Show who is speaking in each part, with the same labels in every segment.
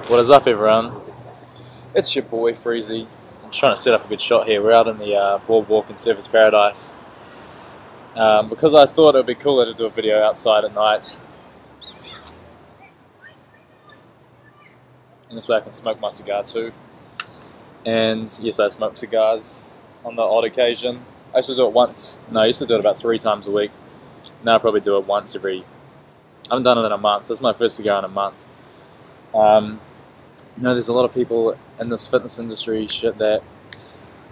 Speaker 1: What is up, everyone? It's your boy Freezy. I'm just trying to set up a good shot here. We're out in the boardwalk in Surfers Paradise because I thought it would be cooler to do a video outside at night, and this way I can smoke my cigar too. And yes, I smoke cigars on the odd occasion. I used to do it once. No, I used to do it about 3 times a week. Now I probably do it once every. I haven't done it in a month. This is my first cigar in a month. You know, there's a lot of people in this fitness industry shit that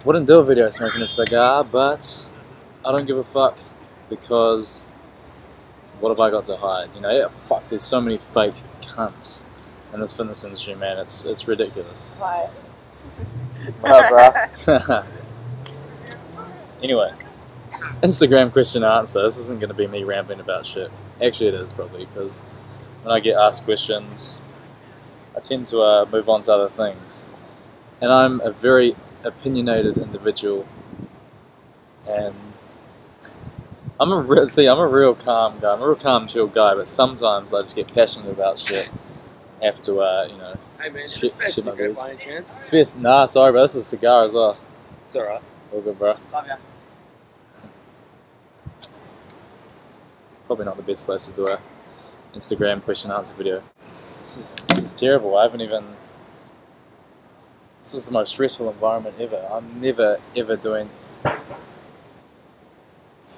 Speaker 1: wouldn't do a video smoking a cigar, but I don't give a fuck because what have I got to hide? You know, yeah, fuck, there's so many fake cunts in this fitness industry, man. It's ridiculous.
Speaker 2: Hi.
Speaker 1: What up, bro? Anyway, Instagram question and answer. This isn't going to be me rambling about shit. Actually, it is probably, because when I get asked questions, I tend to move on to other things. And I'm a very opinionated individual, and I'm a real calm guy. I'm a real calm, chill guy, but sometimes I just get passionate about shit. Have to, you know,
Speaker 2: Hey man,
Speaker 1: shit my boots.
Speaker 2: by any chance?
Speaker 1: Space? Nah, sorry, bro. This is a cigar as well.
Speaker 2: It's alright.
Speaker 1: All good, bro.
Speaker 2: Love ya.
Speaker 1: Probably not the best place to do a Instagram question answer video. This is terrible. I haven't even. This is the most stressful environment ever. I'm never ever doing. You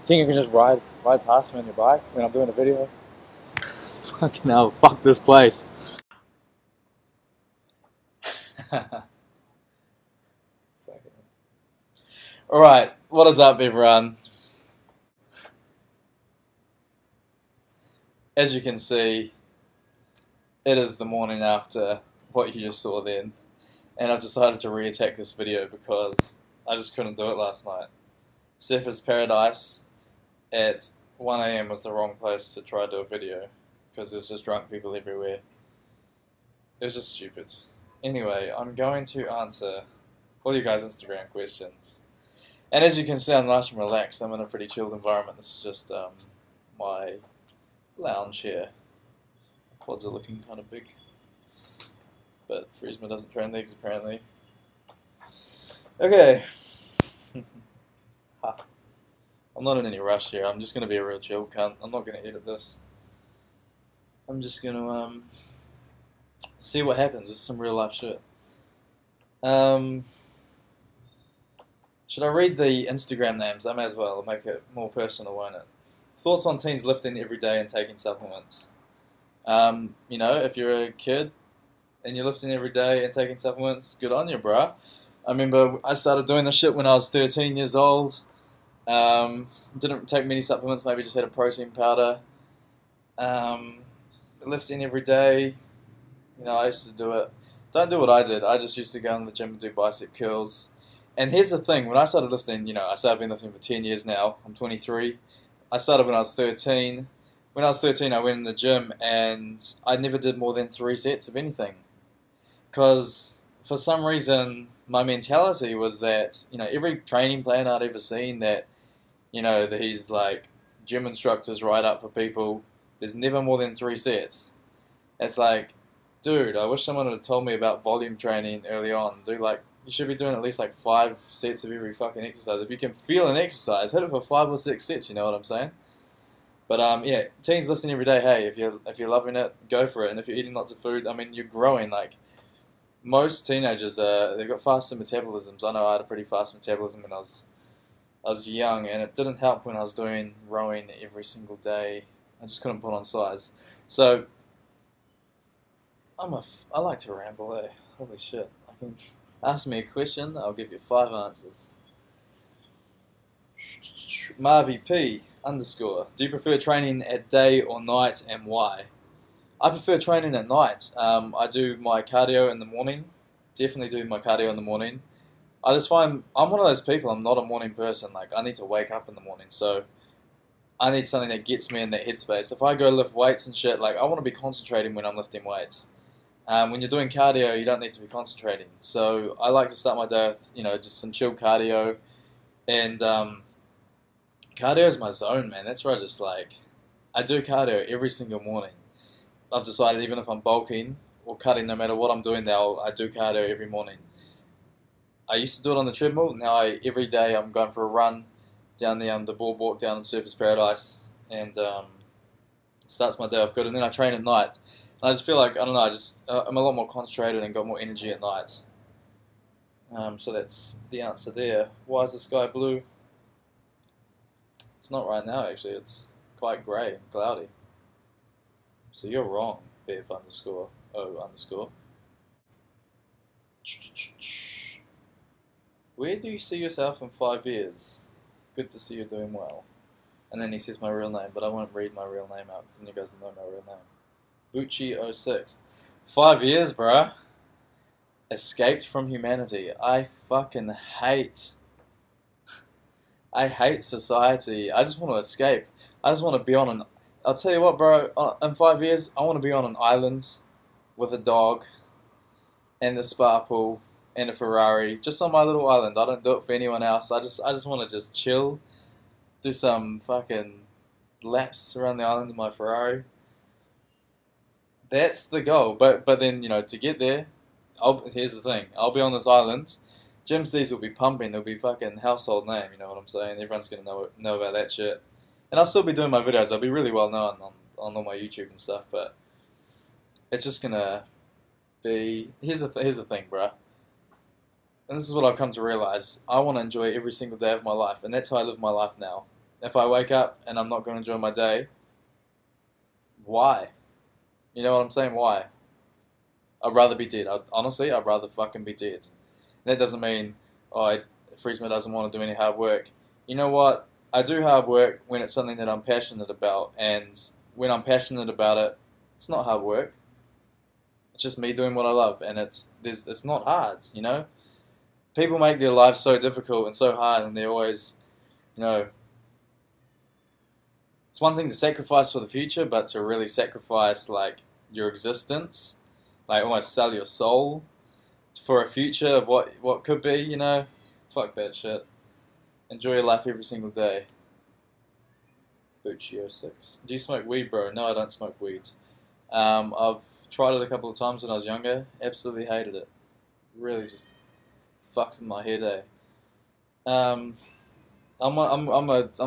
Speaker 1: think you can just ride past me on your bike when I'm doing a video? Fucking hell! Fuck this place. All right, what is up, everyone? As you can see, it is the morning after what you just saw then, and I've decided to re-attack this video because I just couldn't do it last night. Surfers Paradise at 1 AM was the wrong place to try to do a video because there was just drunk people everywhere. It was just stupid. Anyway, I'm going to answer all you guys' Instagram questions. And as you can see, I'm nice and relaxed. I'm in a pretty chilled environment. This is just my lounge here. Quads are looking kind of big, but Freezma doesn't train legs apparently. Okay. I'm not in any rush here. I'm just going to be a real chill cunt. I'm not going to edit this. I'm just going to see what happens. It's some real life shit. Should I read the Instagram names? I may as well. It'll make it more personal, won't it? Thoughts on teens lifting every day and taking supplements. You know, if you're a kid and you're lifting every day and taking supplements, good on you, bruh. I remember I started doing this shit when I was 13 years old. Didn't take many supplements, maybe just had a protein powder. Lifting every day, you know, I used to do it. Don't do what I did. I just used to go in the gym and do bicep curls. And here's the thing, when I started lifting, you know, I started been lifting for 10 years now. I'm 23. I started when I was 13. When I was 13, I went in the gym and I never did more than 3 sets of anything. Because for some reason, my mentality was that, you know, every training plan I'd ever seen that, you know, these like gym instructors write up for people, there's never more than 3 sets. It's like, dude, I wish someone had told me about volume training early on. Dude, like, you should be doing at least like 5 sets of every fucking exercise. If you can feel an exercise, hit it for 5 or 6 sets, you know what I'm saying? But yeah, teens lifting every day, hey, if you're loving it, go for it. And if you're eating lots of food, I mean, you're growing. Like, most teenagers, they've got faster metabolisms. I know I had a pretty fast metabolism when I was young, and it didn't help when I was doing rowing every single day. I just couldn't put on size. So, I like to ramble, eh? Holy shit. I can ask me a question, I'll give you 5 answers. MarvyP _ do you prefer training at day or night, and why? I prefer training at night. I do my cardio in the morning. Definitely do my cardio in the morning. I just find I'm one of those people, I'm not a morning person. Like, I need to wake up in the morning, so I need something that gets me in that headspace. If I go lift weights and shit, like, I want to be concentrating when I'm lifting weights. When you're doing cardio, you don't need to be concentrating. So I like to start my day with, you know, just some chill cardio. And cardio is my zone, man. That's where I just like, I do cardio every single morning. I've decided even if I'm bulking or cutting, no matter what I'm doing now, I do cardio every morning. I used to do it on the treadmill. Now every day I'm going for a run down the boardwalk down in Surfers Paradise, and starts my day off good. And then I train at night. And I just feel like, I don't know, I'm a lot more concentrated and got more energy at night. So that's the answer there. Why is the sky blue? It's not right now, actually. It's quite grey and cloudy. So you're wrong, BF underscore O underscore. Where do you see yourself in 5 years? Good to see you're doing well. And then he says my real name, but I won't read my real name out because then you guys don't know my real name. Bucci06. 5 years, bruh. Escaped from humanity. I fucking hate. I hate society. I just want to escape. I just want to be on an. I'll tell you what, bro. In 5 years, I want to be on an island with a dog and a spa pool and a Ferrari, just on my little island. I don't do it for anyone else. I just want to just chill, do some fucking laps around the island in my Ferrari. That's the goal. But then, you know, to get there, here's the thing. I'll be on this island. Gym Steez will be pumping. There'll be fucking household name. You know what I'm saying? Everyone's gonna know about that shit. And I'll still be doing my videos. I'll be really well known on all my YouTube and stuff. But it's just gonna be. Here's the thing, bruh. And this is what I've come to realize. I want to enjoy every single day of my life, and that's how I live my life now. If I wake up and I'm not going to enjoy my day, why? You know what I'm saying? Why? I'd rather be dead. Honestly, I'd rather fucking be dead. That doesn't mean, Freezma doesn't want to do any hard work. You know what? I do hard work when it's something that I'm passionate about, and when I'm passionate about it, it's not hard work. It's just me doing what I love, and it's not hard, you know? People make their lives so difficult and so hard, and they're always, you know, it's one thing to sacrifice for the future, but to really sacrifice, like, your existence, like almost sell your soul for a future of what could be, you know, fuck that shit. Enjoy your life every single day. Bucci06. Do you smoke weed, bro? No, I don't smoke weed. I've tried it a couple of times when I was younger. Absolutely hated it. Really just fucks with my head, eh? I'm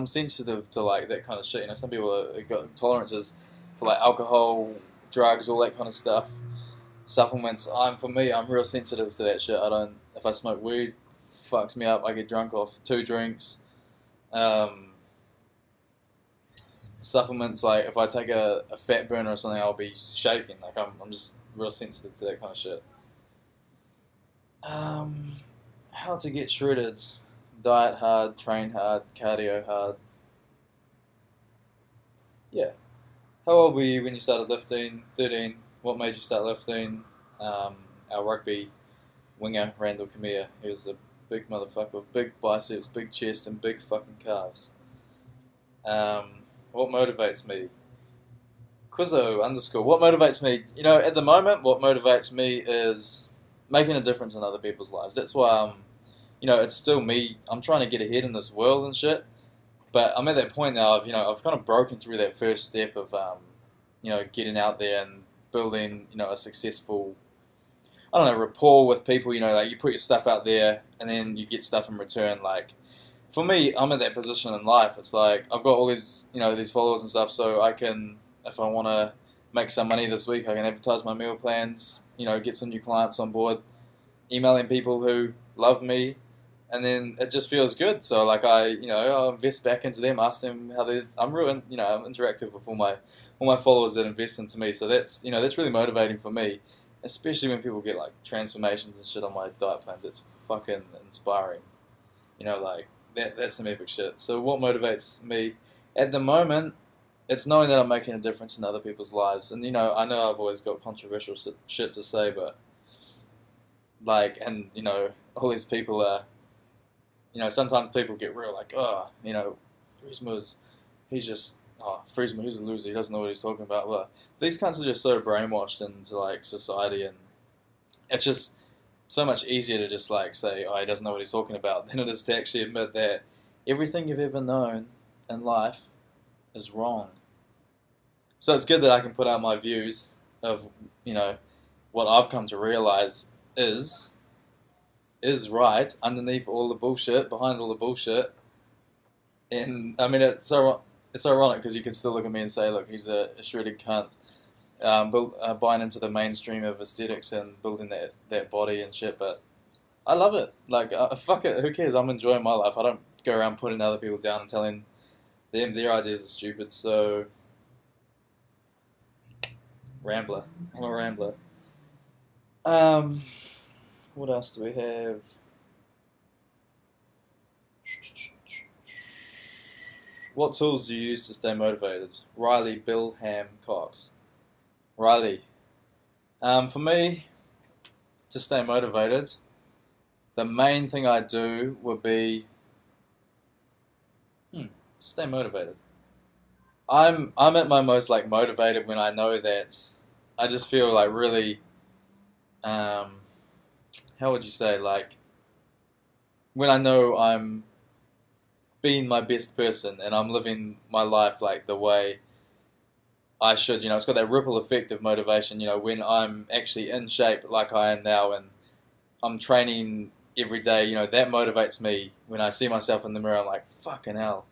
Speaker 1: sensitive to like that kind of shit. You know, some people have got tolerances for like alcohol, drugs, all that kind of stuff. Supplements. For me, I'm real sensitive to that shit. If I smoke weed, fucks me up. I get drunk off 2 drinks. Supplements, like if I take a fat burner or something, I'll be shaking. Like I'm just real sensitive to that kind of shit. How to get shredded? Diet hard, train hard, cardio hard. Yeah. How old were you when you started lifting? 13. What made you start lifting? Our rugby winger, Randall Kamea. He was a big motherfucker with big biceps, big chest, and big fucking calves. What motivates me? Quizzo underscore. What motivates me? You know, at the moment, what motivates me is making a difference in other people's lives. That's why you know, it's still me. I'm trying to get ahead in this world and shit. But I'm at that point now. I've kind of broken through that first step of, you know, getting out there and building, you know, a successful, I don't know, rapport with people. You know, like you put your stuff out there and then you get stuff in return. Like, for me, I'm at that position in life. It's like I've got all these, you know, these followers and stuff, so I can, if I want to make some money this week, I can advertise my meal plans. You know, get some new clients on board, emailing people who love me. And then it just feels good. So like I'll invest back into them, ask them how they. I'm real, you know, I'm interactive with all my followers that invest into me. So that's, you know, that's really motivating for me, especially when people get like transformations and shit on my diet plans. It's fucking inspiring. You know, like that's some epic shit. So what motivates me at the moment? It's knowing that I'm making a difference in other people's lives. And you know, I know I've always got controversial shit to say, but like, and you know, all these people are. You know, sometimes people get real like, you know, Freezma, he's a loser, he doesn't know what he's talking about. Well, these cunts are just so brainwashed into, like, society, and it's just so much easier to just, like, say, he doesn't know what he's talking about, than it is to actually admit that everything you've ever known in life is wrong. So it's good that I can put out my views of, you know, what I've come to realize is right underneath all the bullshit, behind all the bullshit. And I mean, it's ironic because you can still look at me and say, look, he's a shredded cunt, buying into the mainstream of aesthetics and building that body and shit. But I love it. Like, fuck it, who cares? I'm enjoying my life. I don't go around putting other people down and telling them their ideas are stupid. So, rambler. I'm a rambler. What else do we have? What tools do you use to stay motivated? Riley Bilham Cox. Riley. For me, to stay motivated, the main thing I do would be to stay motivated. I'm at my most like motivated when I know that I just feel like really how would you say, like when I know I'm being my best person and I'm living my life like the way I should, it's got that ripple effect of motivation, when I'm actually in shape like I am now and I'm training every day, that motivates me. When I see myself in the mirror, I'm like, fucking hell,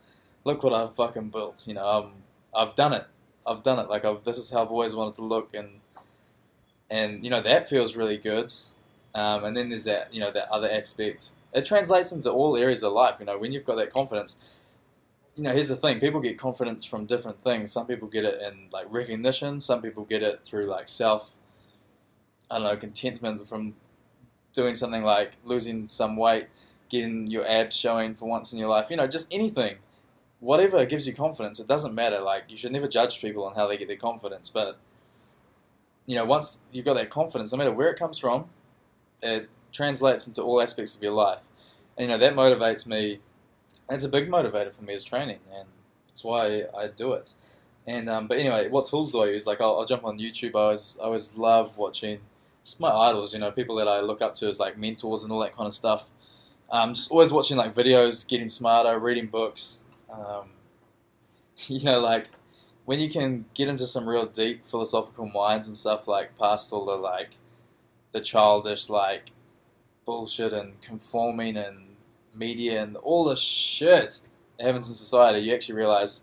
Speaker 1: look what I've fucking built, I've done it. Like this is how I've always wanted to look, and that feels really good. And then there's that, that other aspect. It translates into all areas of life, when you've got that confidence. Here's the thing, people get confidence from different things. Some people get it in like recognition, some people get it through like contentment from doing something like losing some weight, getting your abs showing for once in your life, just anything. Whatever gives you confidence, it doesn't matter. Like, you should never judge people on how they get their confidence, but once you've got that confidence, no matter where it comes from, it translates into all aspects of your life. And that motivates me. It's a big motivator for me is training, and that's why I do it. And but anyway, what tools do I use? Like, I'll jump on YouTube. I always love watching just my idols, people that I look up to as like mentors and all that kind of stuff. Just always watching like videos, getting smarter, reading books. Like when you can get into some real deep philosophical minds and stuff, like past all the like the childish like bullshit and conforming and media and all the shit that happens in society, you actually realize,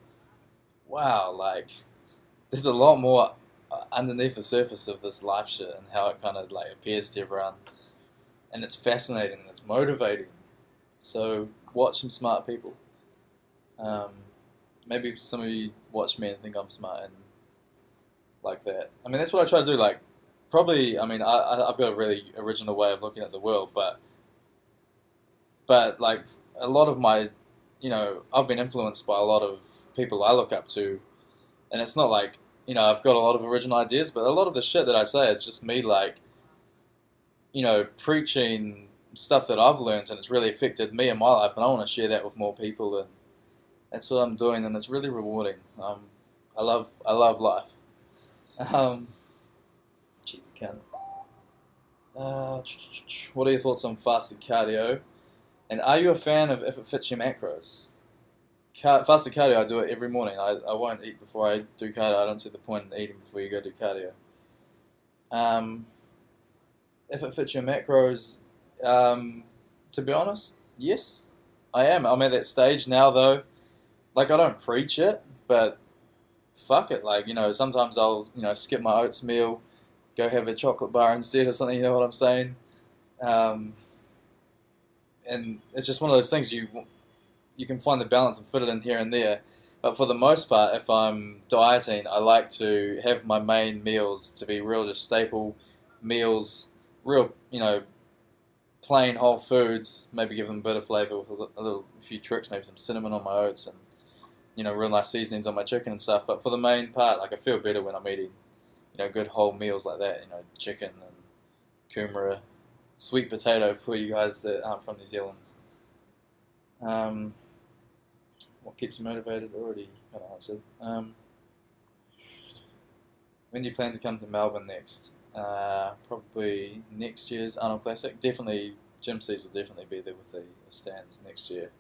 Speaker 1: wow, like there's a lot more underneath the surface of this life shit and how it kind of like appears to everyone, and it's fascinating and it's motivating. So watch some smart people. Maybe some of you watch me and think I'm smart and like that. I mean, that's what I try to do. Like, probably, I've got a really original way of looking at the world, but like a lot of my, I've been influenced by a lot of people I look up to, and it's not like, I've got a lot of original ideas, but a lot of the shit that I say is just me like, preaching stuff that I've learned and it's really affected me in my life, and I want to share that with more people, and that's what I'm doing, and it's really rewarding. I love life. Cheesy cunt. What are your thoughts on fasted cardio? And are you a fan of if it fits your macros? Fasted cardio, I do it every morning. I won't eat before I do cardio. I don't see the point in eating before you go do cardio. If it fits your macros, to be honest, yes, I am. I'm at that stage now, though. Like, I don't preach it, but fuck it. Like, sometimes I'll, skip my oats meal, go have a chocolate bar instead or something, you know what I'm saying? And it's just one of those things you can find the balance and fit it in here and there. But for the most part, if I'm dieting, I like to have my main meals to be real, just staple meals, real, plain whole foods, maybe give them a bit of flavour with a few tricks, maybe some cinnamon on my oats and, real nice seasonings on my chicken and stuff. But for the main part, like, I feel better when I'm eating, good whole meals like that, chicken and kumara, sweet potato for you guys that aren't from New Zealand. What keeps you motivated? Already kind of answered. When do you plan to come to Melbourne next? Probably next year's Arnold Classic. Definitely, Gym C's will definitely be there with the stands next year.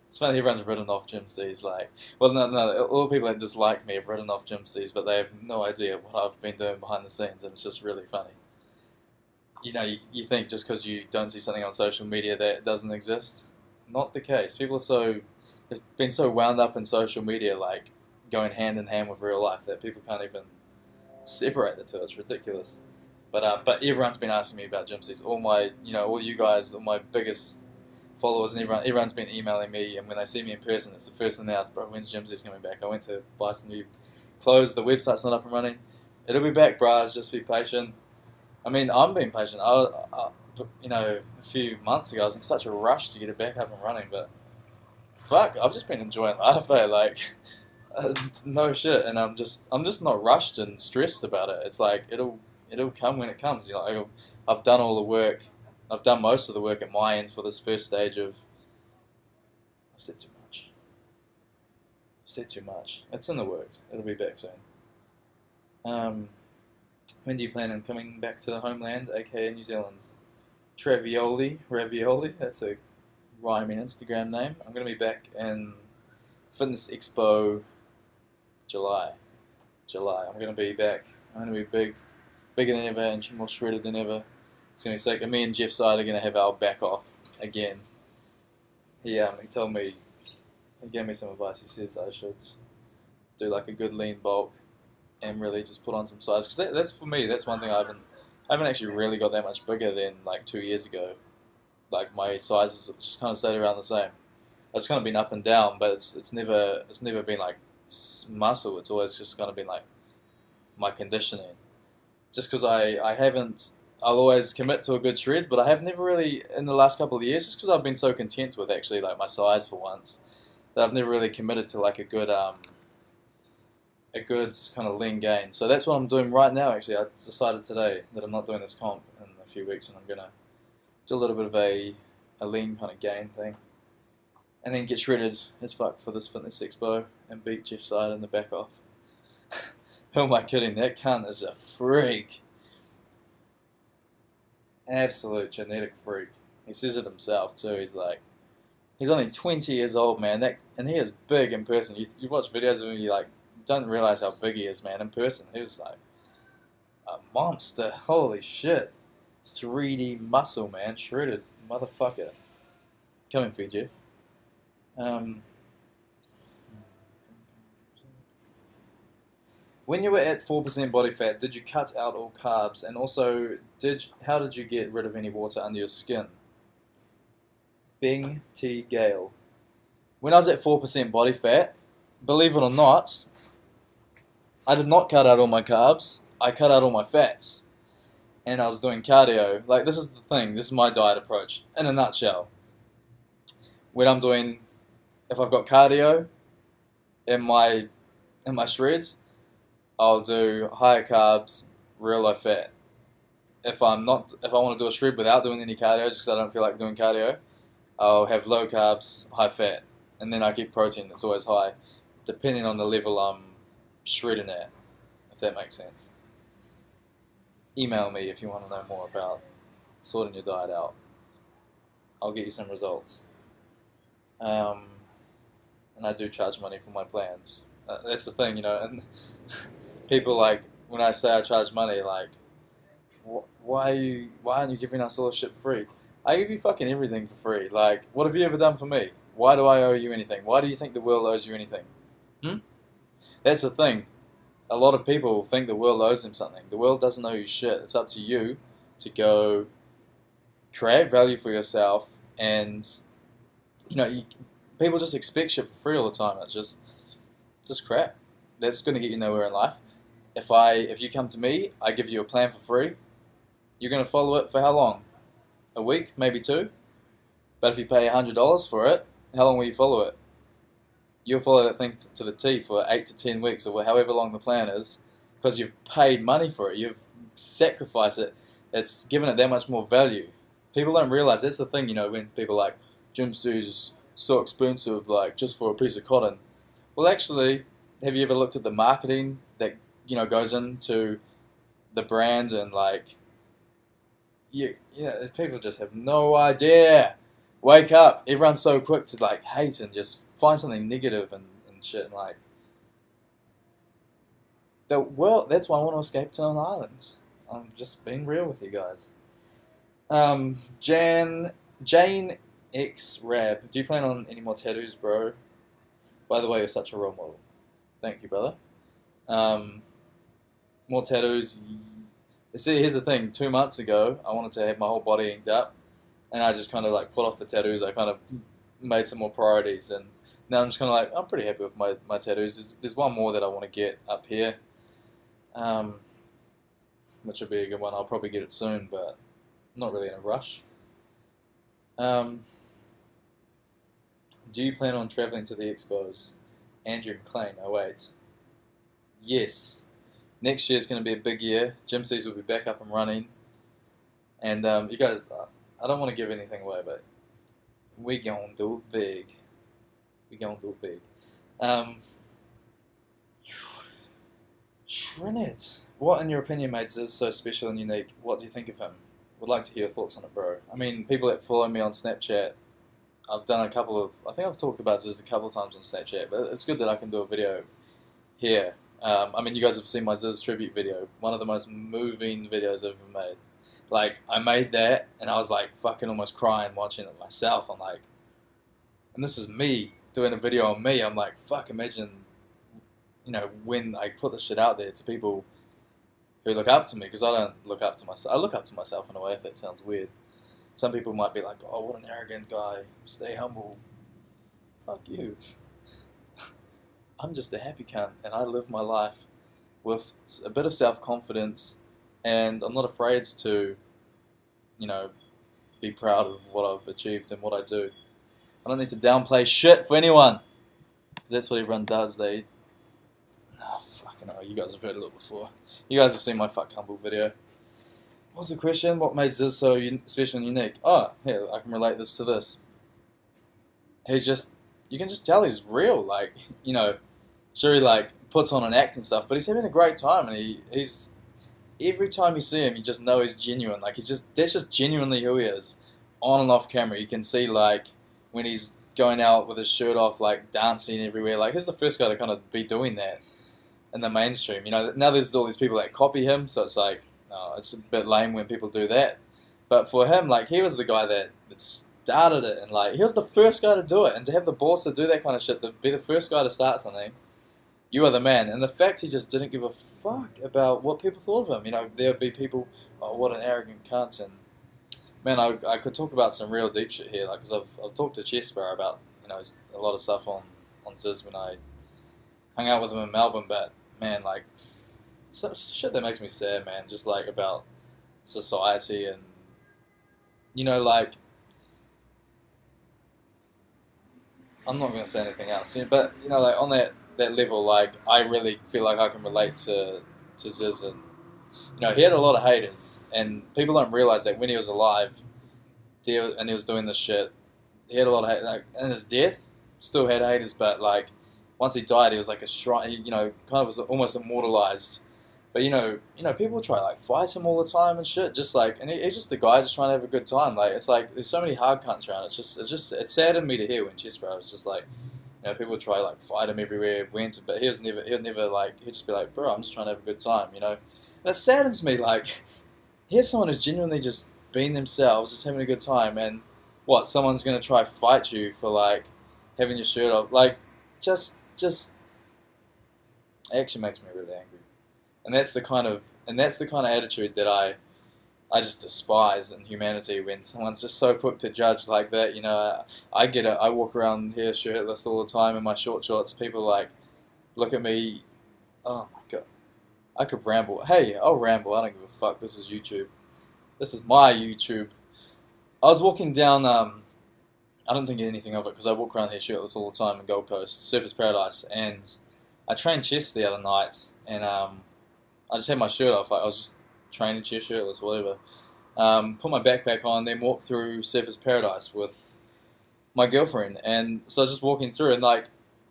Speaker 1: It's funny, everyone's written off Gym C's. Like, well, no, all the people that dislike me have written off Gym C's, but they have no idea what I've been doing behind the scenes, and it's just really funny. you think just because you don't see something on social media that it doesn't exist. Not the case. People are so have been so wound up in social media, like going hand in hand with real life, that people can't even separate the two. It's ridiculous. But everyone's been asking me about Gypsies. All you guys, all my biggest followers, and everyone's been emailing me. And when they see me in person, it's the first thing they ask, bro, when's Gypsies coming back? I went to buy some new clothes. The website's not up and running. It'll be back, bros. Just be patient. I mean, I'm being patient. A few months ago, I was in such a rush to get it back up and running, but fuck, I've just been enjoying life, eh? Like, no shit, and I'm just not rushed and stressed about it. It's like it'll come when it comes. I've done all the work. I've done most of the work at my end for this first stage of. I've said too much. It's in the works. It'll be back soon. When do you plan on coming back to the homeland, aka New Zealand? Ravioli, that's a rhyming Instagram name. I'm going to be back in Fitness Expo July. I'm going to be back. I'm going to be bigger than ever and more shredded than ever. It's going to be sick. And me and Jeff Side are going to have our back off again. He told me, he gave me some advice. He says I should do like a good lean bulk and really just put on some size. Because that's for me, that's one thing I haven't actually really got that much bigger than like 2 years ago. Like my size has just kind of stayed around the same. It's kind of been up and down, but it's never been like muscle. It's always just kind of been like my conditioning. Just because I'll always commit to a good shred, but I have never really in the last couple of years, just because I've been so content with actually like my size for once, that I've never really committed to like a good kind of lean gain. So that's what I'm doing right now. Actually, I decided today that I'm not doing this comp in a few weeks, and I'm gonna do a little bit of a lean kind of gain thing, and then get shredded as fuck for this Fitness Expo and beat Jeff Side in the back off. Who am I kidding? That cunt is a freak. Absolute genetic freak. He says it himself too. He's only 20 years old, man. And he is big in person. You watch videos of him, you like don't realize how big he is, man. In person, he was like a monster. Holy shit. 3D muscle, man. Shredded motherfucker. Coming for you, Jeff. When you were at 4% body fat, did you cut out all carbs? And also, how did you get rid of any water under your skin? Bing T. Gale. When I was at 4% body fat, believe it or not, I did not cut out all my carbs. I cut out all my fats. And I was doing cardio. Like, this is the thing. This is my diet approach. In a nutshell. When if I've got cardio in my shreds, I'll do higher carbs, real low fat. If I want to do a shred without doing any cardio, just because I don't feel like doing cardio, I'll have low carbs, high fat. And then I keep protein that's always high, depending on the level I'm shredding at, if that makes sense. Email me if you want to know more about sorting your diet out. I'll get you some results. And I do charge money for my plans. That's the thing, and people like, when I say I charge money, like, why aren't you giving us all this shit for free? I give you fucking everything for free. Like, what have you ever done for me? Why do I owe you anything? Why do you think the world owes you anything? That's the thing. A lot of people think the world owes them something. The world doesn't owe you shit. It's up to you to go create value for yourself, and people just expect shit for free all the time. It's just crap. That's going to get you nowhere in life. If you come to me, I give you a plan for free. You're going to follow it for how long? A week, maybe 2. But if you pay $100 for it, how long will you follow it? You'll follow that thing to the T for 8 to 10 weeks, or however long the plan is, because you've paid money for it. You've sacrificed it. It's given it that much more value. People don't realize that's the thing. When people are like, gym studios is so expensive, like just for a piece of cotton. Well, actually, have you ever looked at the marketing that goes into the brand, and like, people just have no idea. Wake up! Everyone's so quick to like hate and just find something negative and shit. And like, that's why I want to escape to an island. I'm just being real with you guys. Jane X Rab. Do you plan on any more tattoos, bro? By the way, you're such a role model. Thank you, brother. Um, More tattoos. See, here's the thing. 2 months ago, I wanted to have my whole body inked up, and I just kind of like put off the tattoos. I kind of made some more priorities, and now I'm just kind of like, I'm pretty happy with my tattoos. There's one more that I want to get up here, um, which will be a good one. I'll probably get it soon, but I'm not really in a rush. Um, do you plan on traveling to the Expos? Andrew McLean, 08. Yes. Next year is going to be a big year. Gym C's will be back up and running. And you guys, I don't want to give anything away, but we going to do it big. We going to do it big. Shredded. What, in your opinion, mates, is so special and unique? What do you think of him? Would like to hear your thoughts on it, bro. I mean, people that follow me on Snapchat, I've done a couple of, I think I've talked about this a couple of times on Snapchat, but it's good that I can do a video here. I mean, you guys have seen my Ziz tribute video, one of the most moving videos I've ever made. Like, I made that, and I was like fucking almost crying watching it myself. I'm like, and this is me doing a video on me. I'm like, fuck, imagine, you know, when I put this shit out there to people who look up to me, because I don't look up to myself. I look up to myself in a way, if that sounds weird. Some people might be like, oh, what an arrogant guy. Stay humble. Fuck you. I'm just a happy cunt, and I live my life with a bit of self-confidence, and I'm not afraid to, you know, be proud of what I've achieved and what I do. I don't need to downplay shit for anyone. That's what everyone does. They, oh, fucking hell, you guys have heard it all before. You guys have seen my fuck humble video. What's the question? What makes this so special and unique? Oh, here, I can relate this to this. He's just, you can just tell he's real, like, you know, sure he like puts on an act and stuff, but he's having a great time, and he's every time you see him, you just know he's genuine. Like, that's just genuinely who he is, on and off camera. You can see like when he's going out with his shirt off, like dancing everywhere. Like, he's the first guy to kind of be doing that in the mainstream. You know, now there's all these people that copy him, so it's like, oh, it's a bit lame when people do that. But for him, like, he was the guy that started it, and like, he was the first guy to do it, and to have the balls to do that kind of shit, to be the first guy to start something, you are the man. And the fact he just didn't give a fuck about what people thought of him. You know, there would be people, oh, what an arrogant cunt, and man, I could talk about some real deep shit here, like, because I've talked to Chesper about, you know, a lot of stuff on Ziz when I hung out with him in Melbourne, but man, like, some shit that makes me sad, man, just like about society, and, you know, like, I'm not going to say anything else, but, you know, like, on that level, like, I really feel like I can relate to Ziz, and, you know, he had a lot of haters, and people don't realize that when he was alive, and he was doing this shit, he had a lot of haters, like, in his death, still had haters, but, like, once he died, he was like a shrine, you know, kind of was almost immortalized. But, you know, people try, like, fight him all the time and shit, just like, and he's just a guy just trying to have a good time. Like, it's like, there's so many hard cunts around. It saddened me to hear when Chesper was just like, you know, people try, like, fight him everywhere, but he'd never, like, he'd just be like, bro, I'm just trying to have a good time, you know. And it saddens me, like, here's someone who's genuinely just being themselves, just having a good time, and what, someone's going to try fight you for, like, having your shirt off. Like, just, it actually makes me really angry. And that's the kind of attitude that I just despise in humanity, when someone's just so quick to judge like that. You know, I get it. I walk around here shirtless all the time in my short shorts. People like look at me. Oh my god, I could ramble. Hey, I'll ramble. I don't give a fuck. This is YouTube. This is my YouTube. I was walking down. I don't think anything of it because I walk around here shirtless all the time in Gold Coast, Surfers Paradise, and I trained chest the other night, and I just had my shirt off. Like, I was just training chest shirtless, whatever. Put my backpack on, then walked through Surfers Paradise with my girlfriend, and so I was just walking through, and like,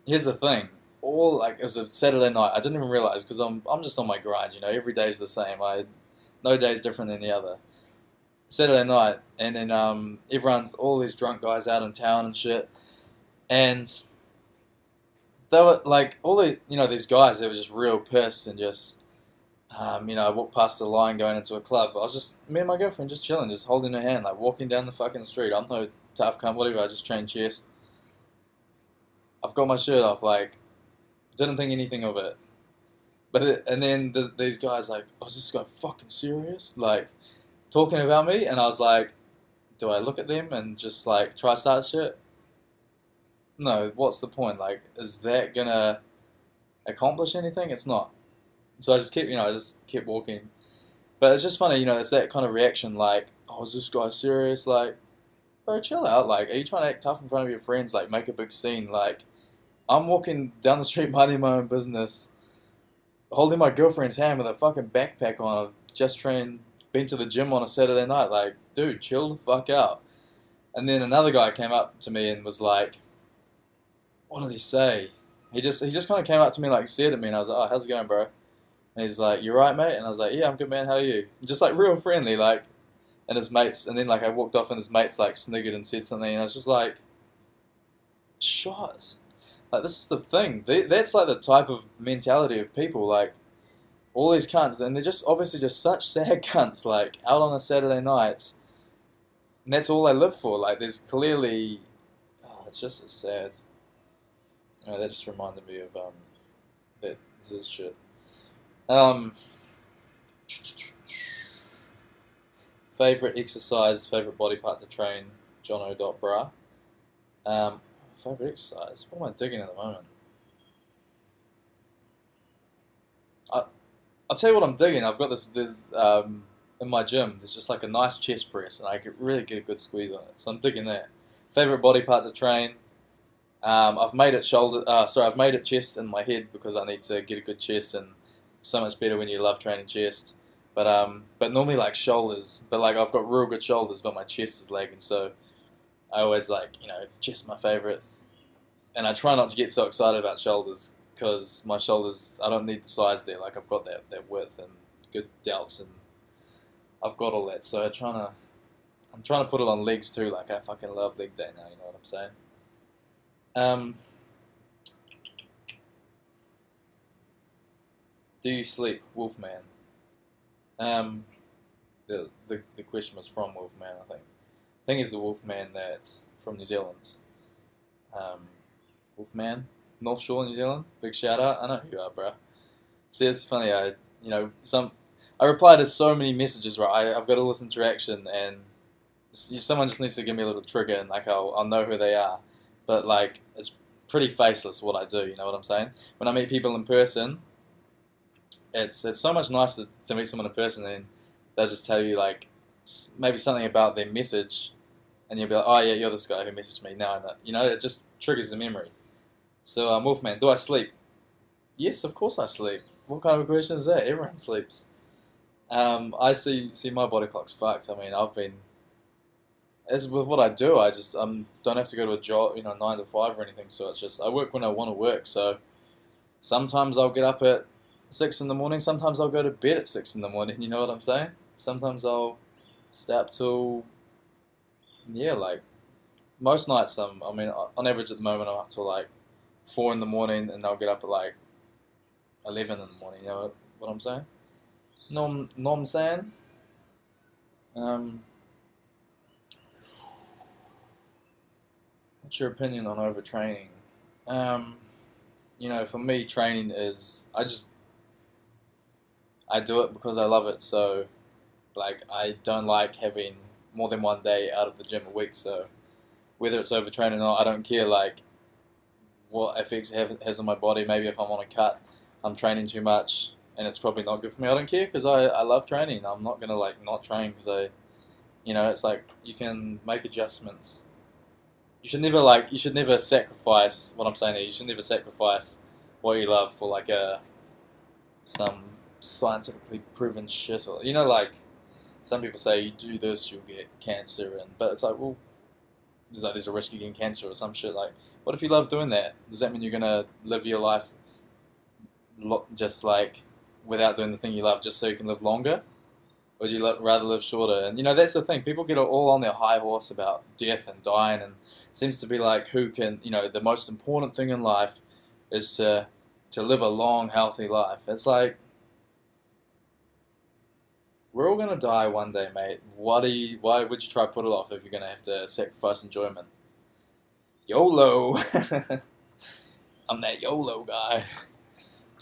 Speaker 1: here's the thing. It was a Saturday night. I didn't even realize because I'm just on my grind. You know, every day's the same. No day's different than the other. Saturday night, and then all these drunk guys out in town and shit, and they were like, these guys, they were just real pissed and just I walked past the line going into a club. I was just, me and my girlfriend just chilling, just holding her hand, like walking down the fucking street. I'm no tough cunt, whatever, I just train chest. I've got my shirt off, like, didn't think anything of it. And then these guys like, oh, is this guy fucking serious? Like, talking about me, and I was like, do I look at them and just like try start shit? No, what's the point? Like, is that gonna accomplish anything? It's not. So I just I just kept walking. But it's just funny, it's that kind of reaction like, oh, is this guy serious? Like, bro, chill out. Like, are you trying to act tough in front of your friends? Like, make a big scene? Like, I'm walking down the street minding my own business, holding my girlfriend's hand with a fucking backpack on. I've just been to the gym on a Saturday night. Like, dude, chill the fuck out. And then another guy came up to me and was like, what did he say? He just kind of came up to me, like, stared at me, and I was like, oh, how's it going, bro? And he's like, you right, mate? And I was like, yeah, I'm good, man. How are you? Just like real friendly, like. And his mates, and then like I walked off, and his mates like sniggered and said something, and I was just like, shot. Like, this is the thing. That's like the type of mentality of people, like, all these cunts, and they're just obviously just such sad cunts, like, out on a Saturday night, and that's all they live for. Like, there's clearly, it's just so sad. That just reminded me of that Ziz shit. Favorite exercise, favorite body part to train, jono.bra. Favorite exercise, what am I digging at the moment? I'll tell you what I'm digging. I've got there's in my gym, there's just like a nice chest press, and I can really get a good squeeze on it. So I'm digging that. Favorite body part to train. I've made it I've made it chest in my head because I need to get a good chest, and it's so much better when you love training chest. But normally like shoulders, but like I've got real good shoulders, but my chest is lagging, so I always like, chest my favorite. And I try not to get so excited about shoulders, because my shoulders, I don't need the size there. Like, I've got that width and good delts, and I've got all that. So I'm trying to put it on legs too. Like, I fucking love leg day now, you know what I'm saying? Do you sleep, Wolfman? The question was from Wolfman, I think. I think it's the Wolfman that's from New Zealand. Wolfman, North Shore, New Zealand. Big shout out. I know who you are, bro. See, it's funny. I reply to so many messages, right? I've got all this interaction, and someone just needs to give me a little trigger, and like I'll know who they are. But like, it's pretty faceless what I do. You know what I'm saying? When I meet people in person, it's so much nicer to meet someone in person, and they'll just tell you like maybe something about their message, and you'll be like, oh yeah, you're this guy who messaged me. Now I know. It just triggers the memory. So, Wolfman, do I sleep? Yes, of course I sleep. What kind of a question is that? Everyone sleeps. I see my body clock's fucked. I mean, as with what I do, I just don't have to go to a job, 9 to 5 or anything. So it's just I work when I want to work. So sometimes I'll get up at 6 in the morning. Sometimes I'll go to bed at 6 in the morning. You know what I'm saying? Sometimes I'll stay up till like most nights. On average at the moment I'm up till like 4 in the morning, and I'll get up at like 11 in the morning. You know what I'm saying? Know what I'm saying? What's your opinion on overtraining? For me, training is I do it because I love it. So, like, I don't like having more than one day out of the gym a week. So, whether it's overtraining or not, I don't care. Like, what effects it has on my body. Maybe if I'm on a cut, I'm training too much, and it's probably not good for me. I don't care, because I love training. I'm not gonna like not train because it's like you can make adjustments. You should never sacrifice. What I'm saying here, you should never sacrifice what you love for like some scientifically proven shit, or like some people say you do this you'll get cancer, but it's like, well, there's a risk you get cancer or some shit. Like, what if you love doing that? Does that mean you're gonna live your life just like without doing the thing you love, just so you can live longer? Or would you rather live shorter? And that's the thing. People get all on their high horse about death and dying, and it seems to be like who can, the most important thing in life is to live a long, healthy life. It's like, We're all gonna die one day, mate. Why would you try to put it off if you're gonna have to sacrifice enjoyment? YOLO! I'm that YOLO guy.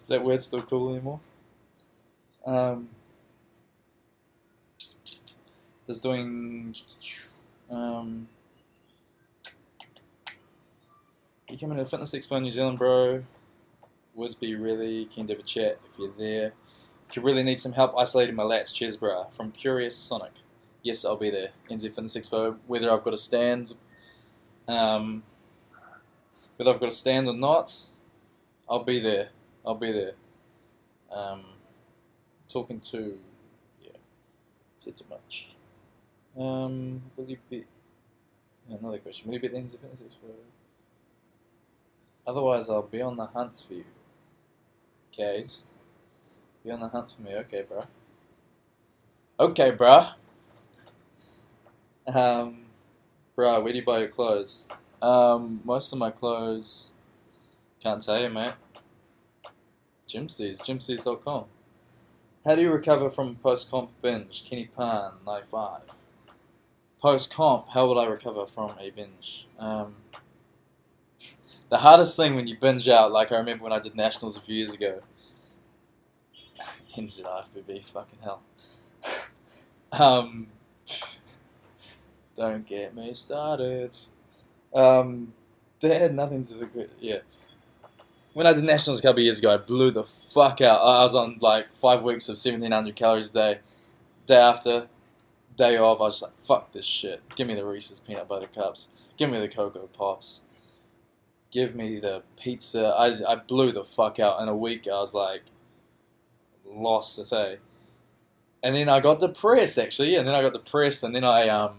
Speaker 1: Is that word still cool anymore? Does doing you coming to the Fitness Expo in New Zealand, bro? Would be really keen to have a chat if you're there. If you really need some help isolating my lats, cheers, bro. From Curious Sonic. Yes, I'll be there. NZ Fitness Expo. Whether I've got a stand, or not, I'll be there. I'll be there. Talking to, yeah, said too much. Will you be? Another question. Will you be at the NZ Fitness Expo? Otherwise, I'll be on the hunt for you. Cade. Be on the hunt for me. Okay, bro. Okay, bro. Bro, where do you buy your clothes? Most of my clothes, can't tell you, mate. Gymstees.com. How do you recover from a post-comp binge? Kenny Pan, 95. Post-comp, how would I recover from a binge? The hardest thing when you binge out, like I remember when I did nationals a few years ago. NZIFBB, fucking hell. Don't get me started. They had nothing to do with, yeah. When I did nationals a couple of years ago, I blew the fuck out. I was on like 5 weeks of 1,700 calories a day. Day after, day off, I was just like, fuck this shit. Give me the Reese's peanut butter cups. Give me the Cocoa Pops. Give me the pizza. I blew the fuck out. In a week, I was like, lost to say. And then I got depressed, actually. And then I got depressed, and then I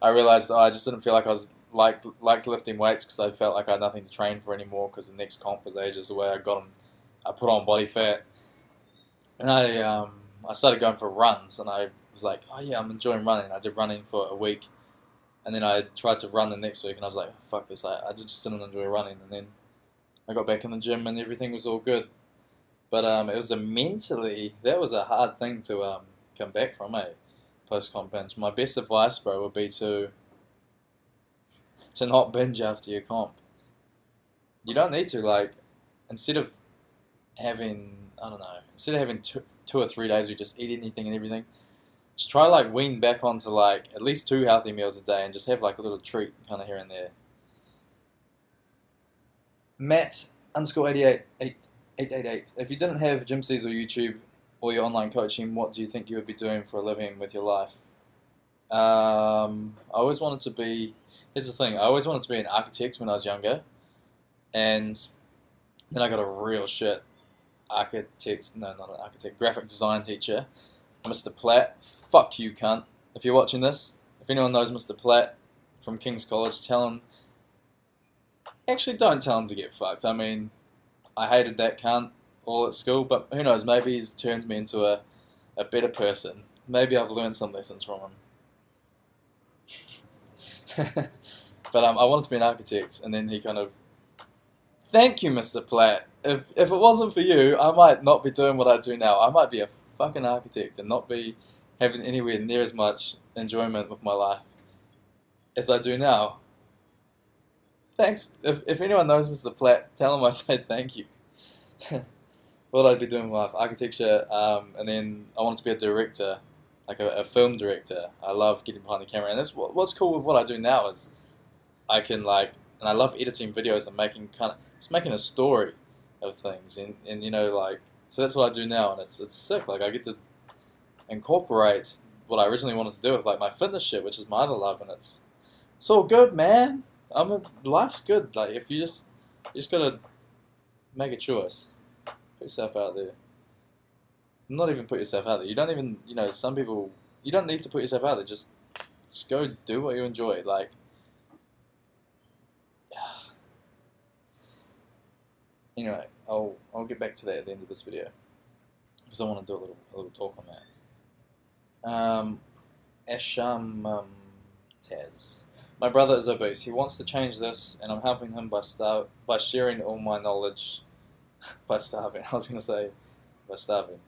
Speaker 1: realized I just didn't feel like I was liked lifting weights because I felt like I had nothing to train for anymore because the next comp was ages away. I put on body fat, and I started going for runs, and I was like, oh yeah, I'm enjoying running. I did running for a week, and then I tried to run the next week, and I was like, fuck this, I just didn't enjoy running. And then I got back in the gym, and everything was all good. But it was that was a hard thing to come back from a post-comp binge. My best advice, bro, would be to not binge after your comp. You don't need to, like, instead of having, I don't know, instead of having 2 or 3 days where you just eat anything and everything, just try, like, wean back onto, like, at least 2 healthy meals a day and just have, like, a little treat kind of here and there. Matt_8888. If you didn't have Gymsees or YouTube or your online coaching, what do you think you would be doing for a living with your life? I always wanted to be, here's the thing, I always wanted to be an architect when I was younger, and then I got a real shit graphic design teacher, Mr. Platt. Fuck you, cunt. If you're watching this, if anyone knows Mr. Platt from King's College, tell him, actually don't tell him to get fucked. I mean, I hated that cunt all at school, but who knows, maybe he's turned me into a better person. Maybe I've learned some lessons from him. But I wanted to be an architect, and then he kind of, thank you, Mr. Platt. If it wasn't for you, I might not be doing what I do now. I might be a fucking architect and not be having anywhere near as much enjoyment with my life as I do now. Thanks. If anyone knows Mr. Platt, tell him I said thank you. What I'd be doing in life, architecture, and then I wanted to be a director, like a film director. I love getting behind the camera, and that's what's cool with what I do now is I can and I love editing videos and making a story of things, and you know, like, so that's what I do now, and it's sick. Like, I get to incorporate what I originally wanted to do with, like, my fitness shit, which is my other love, and it's all good, man. Life's good. Like, if you just gotta make a choice, put yourself out there. Not even put yourself out there. You don't even, you know, some people, you don't need to put yourself out there. Just go do what you enjoy. Like, anyway, I'll get back to that at the end of this video because I want to do a little talk on that. Asham Taz. My brother is obese. He wants to change this, and I'm helping him by sharing all my knowledge. By starving. I was going to say by starving.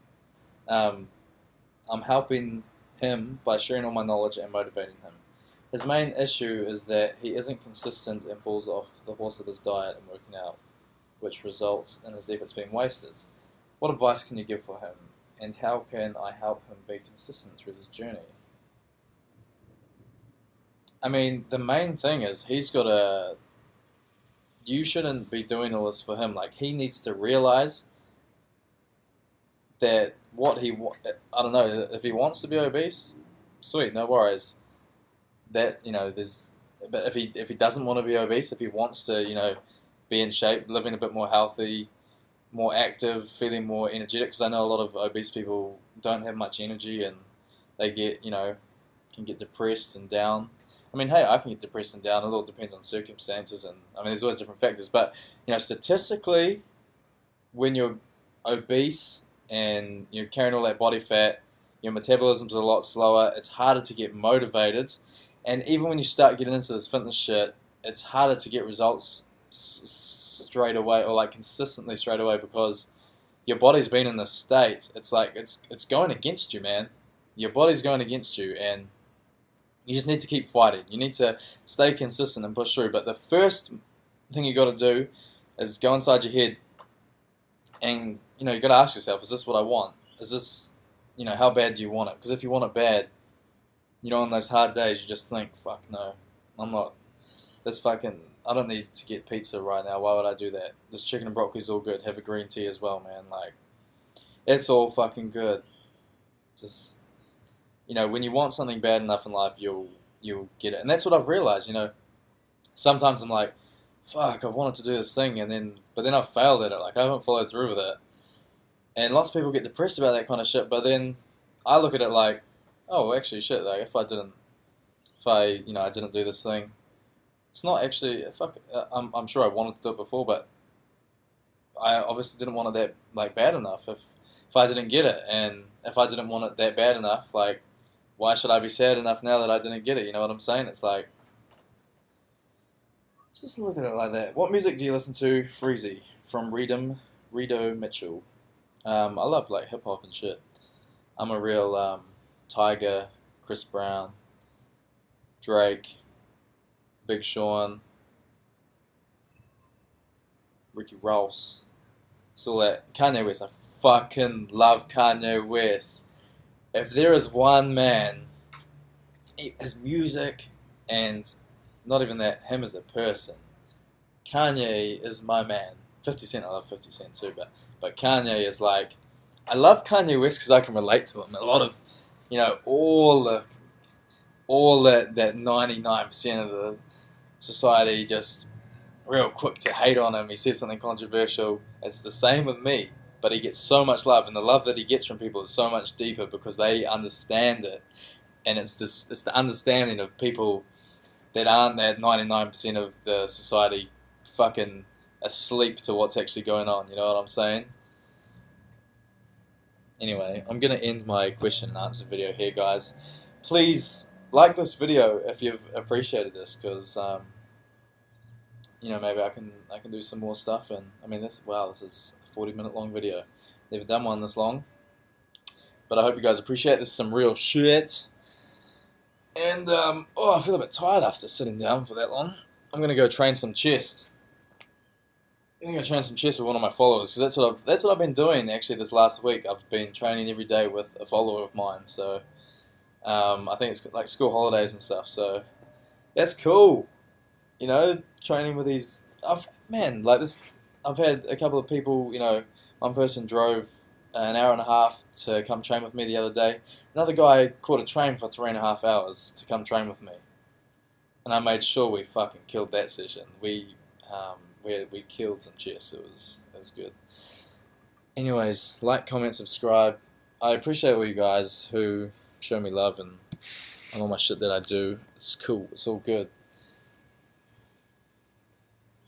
Speaker 1: I'm helping him by sharing all my knowledge and motivating him. His main issue is that he isn't consistent and falls off the horse with his diet and working out, which results in his efforts being wasted. What advice can you give for him, and how can I help him be consistent through this journey? I mean, the main thing is he's got to. You shouldn't be doing all this for him. Like, he needs to realize that I don't know, if he wants to be obese, sweet, no worries. That, but if he doesn't want to be obese, if he wants to, be in shape, living a bit more healthy, more active, feeling more energetic, because I know a lot of obese people don't have much energy and they get, can get depressed and down. I mean, hey, I can get depressed and down. It all depends on circumstances, and I mean, there's always different factors. But statistically, when you're obese and you're carrying all that body fat, your metabolism's a lot slower. It's harder to get motivated, and even when you start getting into this fitness shit, it's harder to get results straight away, or like consistently straight away, because your body's been in this state. It's like it's going against you, man. Your body's going against you, and you just need to keep fighting. You need to stay consistent and push through. But the first thing you got to do is go inside your head, and you got to ask yourself: is this what I want? Is this, how bad do you want it? Because if you want it bad, on those hard days, you just think, fuck no, I'm not. I don't need to get pizza right now. Why would I do that? This chicken and broccoli's all good. Have a green tea as well, man. Like, it's all fucking good. Just, when you want something bad enough in life, you'll get it. And that's what I've realized, Sometimes I'm like, fuck, I've wanted to do this thing, but then I've failed at it. Like, I haven't followed through with it. And lots of people get depressed about that kind of shit, but then I look at it like, oh, actually, shit, like, if I didn't do this thing, it's not actually, I'm sure I wanted to do it before, but I obviously didn't want it that, bad enough. If I didn't get it, and if I didn't want it that bad enough, like, why should I be sad enough now that I didn't get it? You know what I'm saying? It's like, just look at it like that. What music do you listen to? Freezy from Redo Mitchell. I love like hip hop and shit. I'm a real Tiger, Chris Brown, Drake, Big Sean, Ricky Ross. So that Kanye West. I fucking love Kanye West. If there is one man, his music, and not even that, him as a person, Kanye is my man. 50 Cent, I love 50 Cent too, but Kanye is like, I love Kanye West because I can relate to him. A lot of, all that 99% of the society just real quick to hate on him. He says something controversial. It's the same with me. But he gets so much love, and the love that he gets from people is so much deeper because they understand it, and it's the understanding of people that aren't that 99% of the society fucking asleep to what's actually going on. You know what I'm saying? Anyway, I'm gonna end my question and answer video here, guys. Please like this video if you've appreciated this, because maybe I can do some more stuff. And I mean, this is a 40-minute long video. Never done one this long, but I hope you guys appreciate this. Some real shit. And I feel a bit tired after sitting down for that long. I'm gonna go train some chest. I'm gonna go train some chest with one of my followers, because that's what I've been doing actually this last week. I've been training every day with a follower of mine. So I think it's like school holidays and stuff. So that's cool. Training with these, I've had a couple of people, one person drove an hour and a half to come train with me the other day. Another guy caught a train for 3.5 hours to come train with me. And I made sure we fucking killed that session. We killed some chess. It was good. Anyways, like, comment, subscribe. I appreciate all you guys who show me love and all my shit that I do. It's cool. It's all good.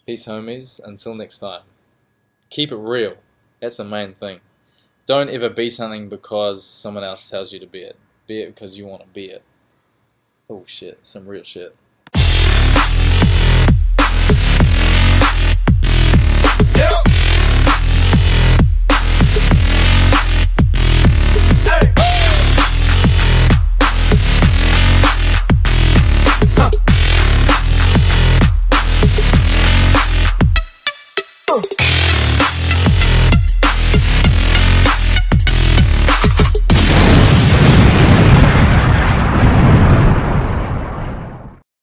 Speaker 1: Peace, homies. Until next time. Keep it real. That's the main thing. Don't ever be something because someone else tells you to be it. Be it because you want to be it. Oh shit. Some real shit.